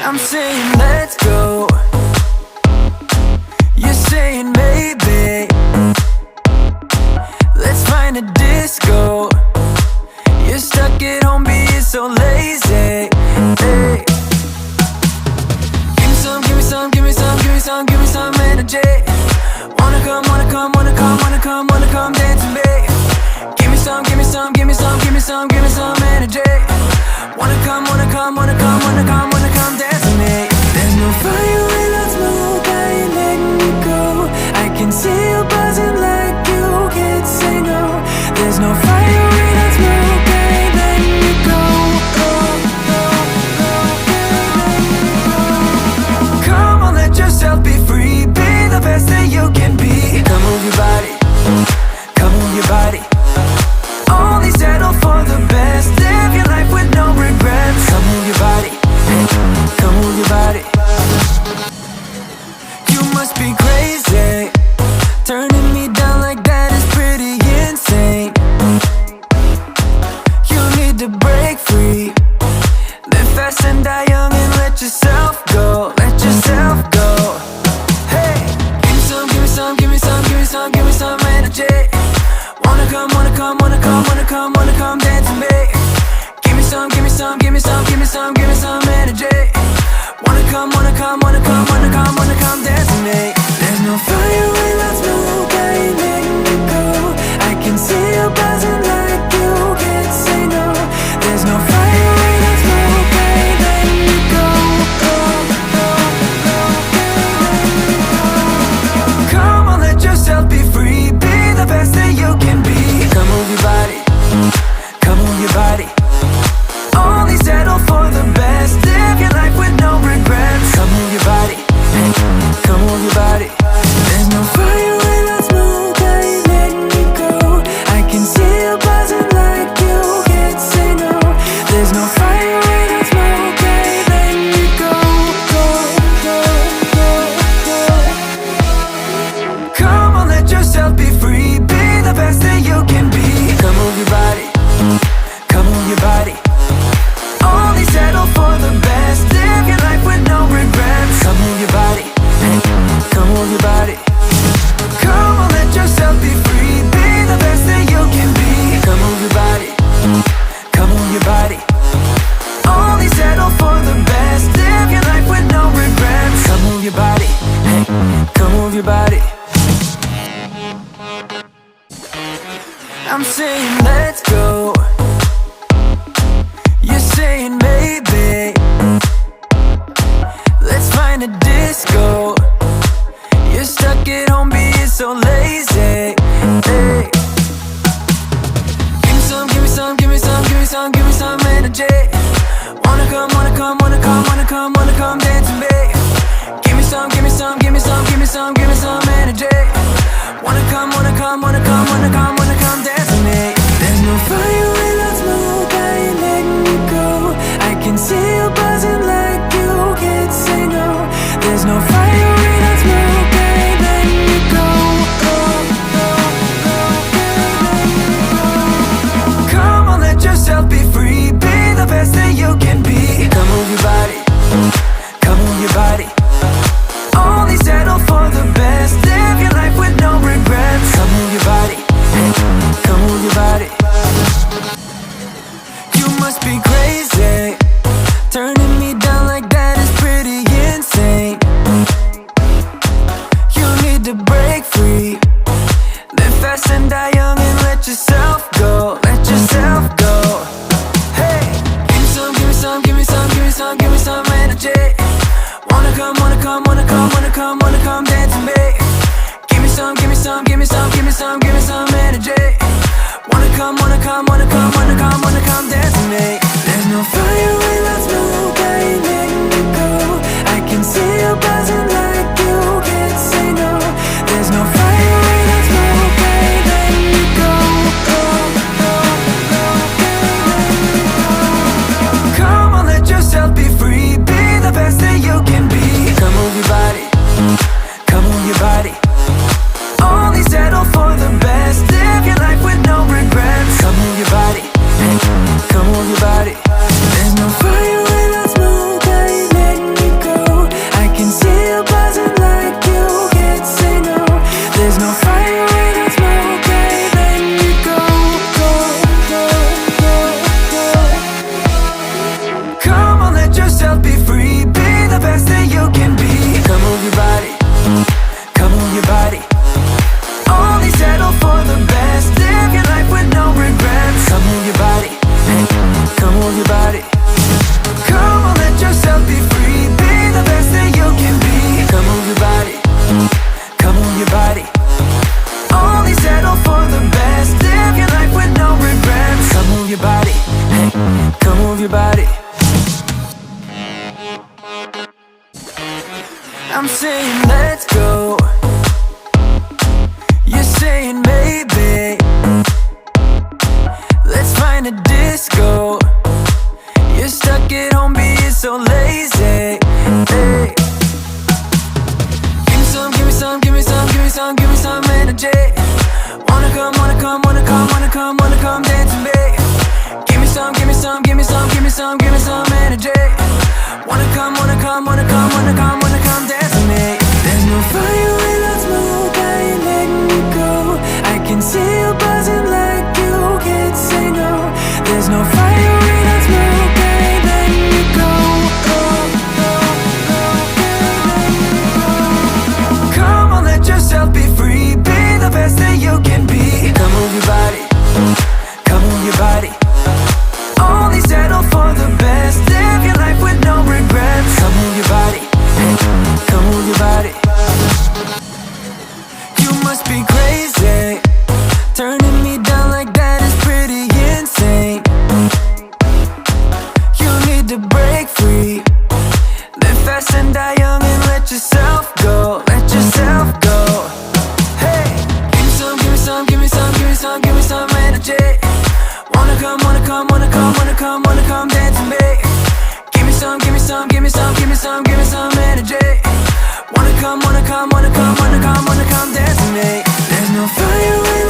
I'm saying let's go. You're saying maybe. Let's find a disco. You're stuck at home being so lazy. Hey. Give me some, give me some, give me some, give me some, give me some energy. Wanna come, wanna come, wanna come, wanna come, wanna come dance with me. Give me some, give me some, give me some, give me some, give me some energy. Wanna come, wanna come, wanna come, wanna come, wanna come dance with me. There's no fire without smoke, I ain't letting you go. I can see you buzzing like you can't say no. There's no fire without smoke, I ain't letting you go. Come on, let yourself be free. Be the best that you can be. Come move your body, come move your body. Only settle for the best. Live your life with no regrets. Come move your body, come move your body. You must be crazy. Turning me down like that is pretty insane. You need to break free. Live fast and die young and let yourself go. Let yourself go. Hey, give me some, give me some, give me some, give me some, give me some energy. Wanna come, wanna come, wanna come, wanna come, wanna come dance with me. Give me some, give me some, give me some, give me some, give me some energy. Wanna come, wanna come, wanna come, wanna come, wanna come dance with me. There's no fire without smoke, I ain't letting you go. I can see you buzzing like you can't say no. There's no fire without smoke, I ain't letting you go. Come on, let yourself be free. Be the best that you can be. Come move your body, come move your body. Only settle for the best. Live your life with no regrets. Come move your body, come move your body. There's no fire without smoke, I ain't letting you go. I can see you buzzing like you can't say no. There's no fire without smoke, I ain't letting you go. Come on, let yourself be free. Be the best that you can be. Come move your body, come move your body. Only settle for the best. Live your life with no regrets. Come move your body, come move your body. Come on, let yourself be free. Be the best that you can be. Come move your body, come move your body. Only settle for the best. Live your life with no regrets. Come move your body, come move your body. I'm saying let's go. You're saying maybe. Let's find a disco. You're stuck at home being so lazy. Hey. Give me some, give me some, give me some, give me some, give me some energy. Wanna come, wanna come, wanna come, wanna come, wanna come dance with me. Give me some, give me some, give me some, give me some, give me some energy. Wanna come, wanna come, wanna come, wanna come, wanna come dance with me. There's no fire without smoke, I ain't letting you go. I can see you buzzing like you can't say no. There's no fire without smoke, I ain't letting you go. Come on, let yourself be free. Be the best that you can be. Come move your body, come move your body. Only settle for the best. Live your life with no regrets. Come move your body, come move your body. so lazy. Hey. Give me some, give me some, give me some, give me some, give me some energy. Wanna come, wanna come, wanna come, wanna come, wanna come dance with me. Give me some, give me some, give me some, give me some, give me some energy. Wanna come, wanna come, wanna come, wanna come, wanna come dance with me. There's no fire without smoke, I ain't letting you go. I can see you buzzing like you can't say no. There's no fire without smoke, I ain't letting you go. Come on, let yourself be free. Be the best that you can be. Come move your body, come move your body. Only settle for the best. Live your life with no regrets. Come move your body, come move your body. You must be crazy. Turning me down like that is pretty insane. You need to break free. Live fast and die young and let yourself go. Let yourself go. Hey, give me some, give me some, give me some, give me some, give me some energy. Wanna come, wanna come, wanna come, wanna come, wanna come dance with me. Give me some, give me some, give me some, give me some, give me some energy. Wanna come, wanna come, wanna come, wanna come, wanna come dance with me. There's no fire when